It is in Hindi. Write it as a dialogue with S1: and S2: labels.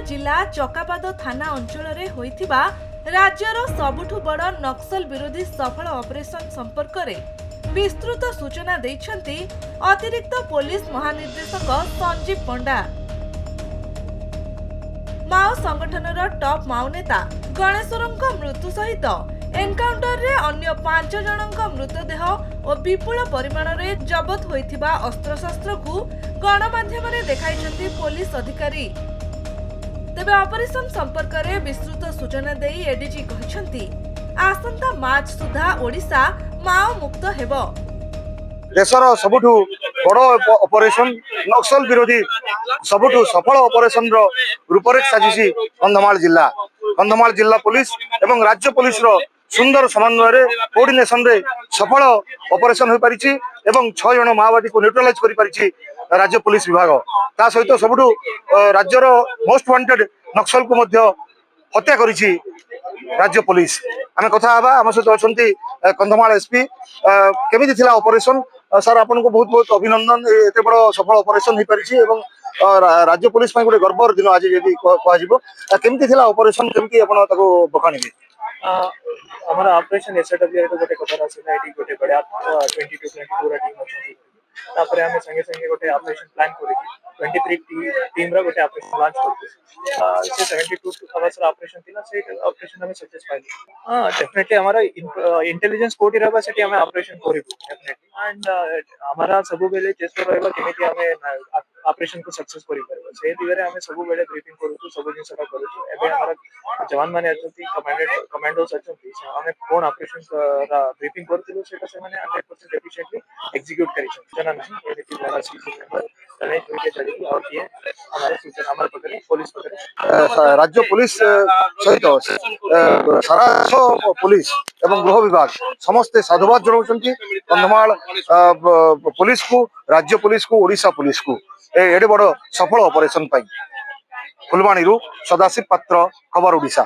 S1: जिला चकापाद थाना अंचल होइथिबा राज्यर सबुठु बड़ नक्सल विरोधी सफल ऑपरेशन संपर्क में विस्तृत सूचना दैछंती अतिरिक्त पुलिस महानिर्देशक संजीव पंडा। माओ संगठनर टॉप माओ नेता गणेश्वरंक मृत्यु सहित एनकाउंटर रे अन्य 5 जनक मृतदेह और विपुल परिमाण में जबत होइथिबा अस्त्रशस्त्र को गणमाध्यम रे देखाइछंती पुलिस अधिकारी। तेबे ऑपरेशन संपर्क में विस्तृत सूचना देई एडीजी कहिछंती आसंता मार्च सुधा ओडिशा माओ मुक्त हेबो।
S2: देशर सबुठु बड़ ऑपरेशन नक्सल विरोधी सबुठु सफल ऑपरेशन रो रूपरेख साजिसी कंधमाल जिला पुलिस एवं राज्य पुलिस रो सुंदर समन्वय रे कोऑर्डिनेशन रे सफल ऑपरेशन हो पारिछि एवं 6 जन माओवादी को न्यूट्रलाइज करि पारिछि राज्य पुलिस विभाग। ता सहित सबुठु राज्यर मोस्ट वांटेड नक्सल को मध्य हत्या करिछि राज्य पुलिस। आमे कथा हबा हम सहित अछंती कंधमाल एसपी केमिति थिला ऑपरेशन। सर आपन को बहुत बहुत अभिनंदन, एते बड़ सफल ऑपरेशन हो पारिछि एवं राज्य पुलिस गोटे गर्वर दिन आज यदि कह केमिति थिला ऑपरेशन केमिति आपण ताको बखाणिबे।
S3: हमारा ऑपरेशन एसडब्ल्यू तो गोटे कथार आसीला एटी गोटे बड़ा 22 पूरा टीम अछि तापर हमें संगे संगे गोटे ऑपरेशन प्लान करी 23 टीम रा गोटे ऑपरेशन लॉन्च करते से 72 आवर्स रा ऑपरेशन थिला से ऑपरेशन हमें सक्सेस पाइली। हां डेफिनेटली हमारा इंटेलिजेंस कोटी रहबा सेठी हमें ऑपरेशन करिबो डेफिनेटली एंड हमारा सब बेले चेष्टा रहबा केमिति हमें ऑपरेशन को सक्सेस करि परबो से दिगरे हमें सब बेले ब्रीफिंग करू सब जिन सटा करू एबे हमारा जवान माने अछंती कमांडोस अछंती हमें कोन ऑपरेशन रा ब्रीफिंग करथिलु सेटा से माने 100% एफिशिएंटली एग्जीक्यूट करि छै जना नहीं एडिट लगा सीसी नंबर तने होके चली और ये हमारे सूचना हमारे पकड़े पुलिस पकड़े
S2: राज्य पुलिस सहित सारा पुलिस एवं गृह विभाग समस्ते साधुवाद जनाउछंती कंधमाल पुलिस को, राज्य पुलिस को, ओडिशा पुलिस को एडे बड़ सफल ऑपरेशन पाई। फुलवाणी सदाशिव पात्र, खबर ओडिशा।